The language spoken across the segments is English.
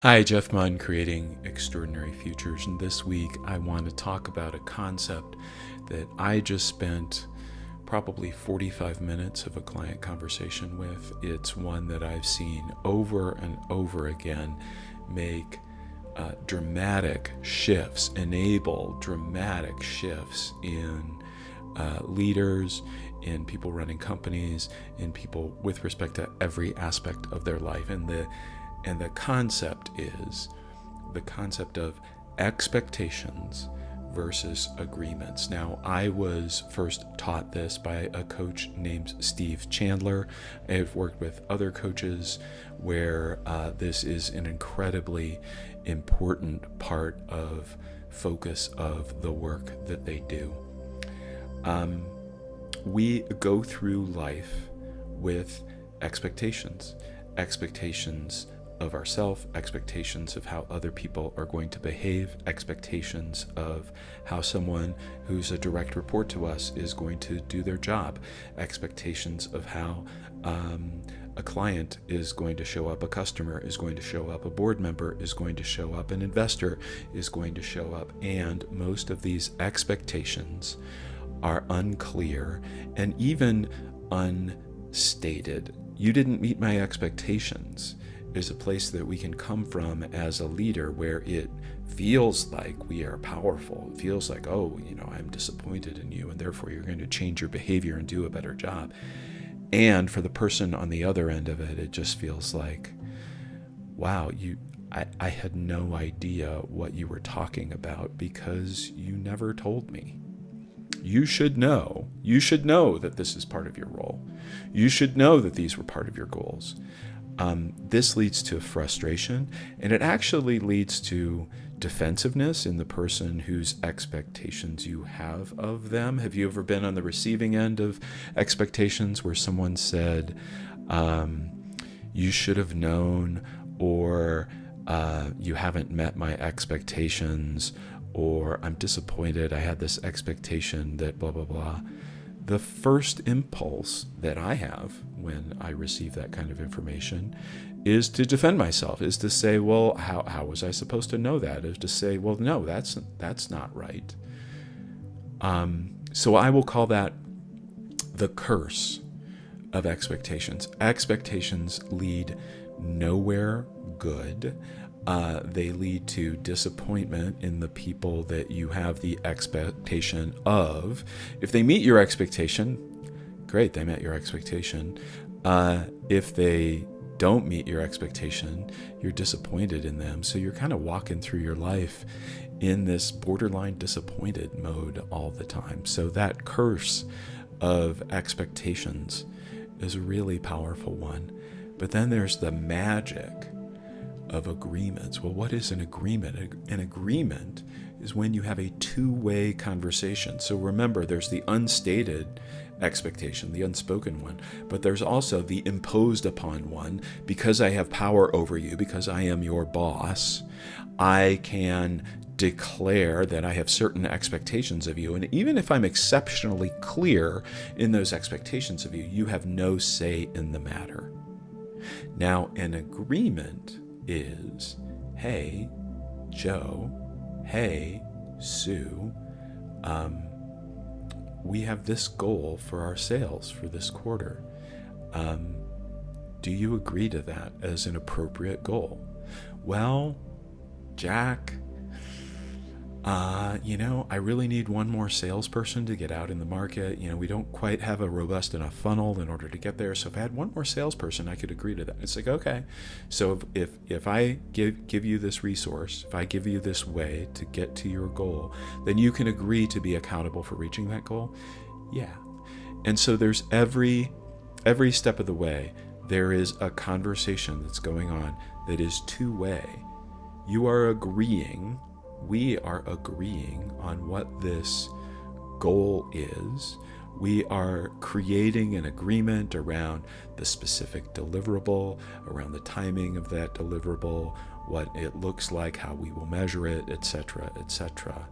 Hi, Jeff Munn, Creating Extraordinary Futures. And this week I want to talk about a concept that I just spent probably 45 minutes of a client conversation with. It's one that I've seen over and over again make dramatic shifts, enable dramatic shifts in leaders, in people running companies, in people with respect to every aspect of their life. And the concept is the concept of expectations versus agreements. Now, I was first taught this by a coach named Steve Chandler. I've worked with other coaches where this is an incredibly important part of focus of the work that they do. We go through life with expectations of ourselves, expectations of how other people are going to behave, expectations of how someone who's a direct report to us is going to do their job, expectations of how a client is going to show up, a customer is going to show up, a board member is going to show up, an investor is going to show up. And most of these expectations are unclear and even unstated. You didn't meet my expectations is a place that we can come from as a leader where it feels like we are powerful. It feels like, I'm disappointed in you and therefore you're going to change your behavior and do a better job. And for the person on the other end of it, it just feels like, wow, I had no idea what you were talking about because you never told me. You should know that this is part of your role. You should know that these were part of your goals. This leads to frustration, and it actually leads to defensiveness in the person whose expectations you have of them. Have you ever been on the receiving end of expectations where someone said, you should have known, or you haven't met my expectations, or I'm disappointed, I had this expectation that blah, blah, blah. The first impulse that I have when I receive that kind of information is to defend myself, is to say, well, how was I supposed to know that? Is to say, well, no, that's not right. So I will call that the curse of expectations. Expectations lead nowhere good. They lead to disappointment in the people that you have the expectation of. If they meet your expectation, great, they met your expectation. If they don't meet your expectation, you're disappointed in them. So you're kind of walking through your life in this borderline disappointed mode all the time. So that curse of expectations is a really powerful one. But then there's the magic of agreements. Well, what is an agreement? An agreement is when you have a two-way conversation. So remember, there's the unstated expectation, the unspoken one, but there's also the imposed upon one. Because I have power over you, because I am your boss, I can declare that I have certain expectations of you. And even if I'm exceptionally clear in those expectations of you, you have no say in the matter. Now, an agreement is, hey, Joe, hey, Sue, we have this goal for our sales for this quarter. Do you agree to that as an appropriate goal? Well, Jack, I really need one more salesperson to get out in the market. We don't quite have a robust enough funnel in order to get there. So if I had one more salesperson, I could agree to that. It's like, okay, so if I give you this resource, if I give you this way to get to your goal, then you can agree to be accountable for reaching that goal. Yeah. And so there's every step of the way, there is a conversation that's going on that is two-way. We are agreeing on what this goal is. We are creating an agreement around the specific deliverable, around the timing of that deliverable, what it looks like, how we will measure it, etc., etc.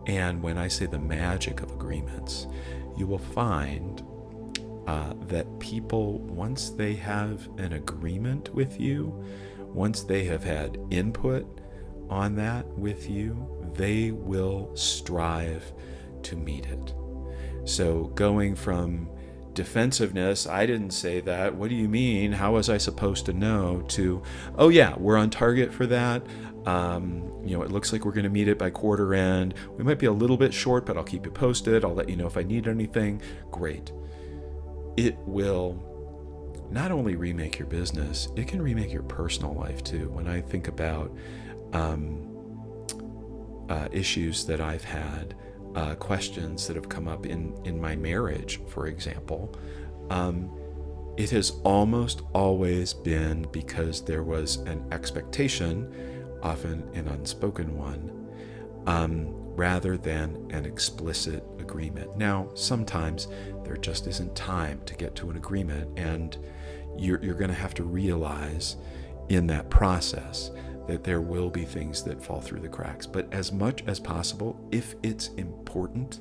And when I say the magic of agreements, you will find that people, once they have an agreement with you, once they have had input on that with you, they will strive to meet it. So going from defensiveness, I didn't say that, what do you mean, how was I supposed to know, to, oh yeah, we're on target for that. It looks like we're going to meet it by quarter end. We might be a little bit short, but I'll keep you posted. I'll let you know if I need anything. Great. It will not only remake your business, it can remake your personal life too. When I think about issues that I've had, questions that have come up in my marriage, for example, it has almost always been because there was an expectation, often an unspoken one, rather than an explicit agreement. Now, sometimes there just isn't time to get to an agreement, and you're going to have to realize in that process that there will be things that fall through the cracks. But as much as possible, if it's important,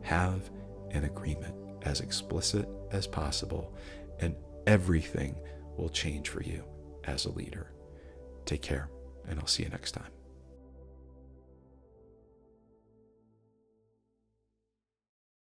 have an agreement as explicit as possible, and everything will change for you as a leader. Take care, and I'll see you next time.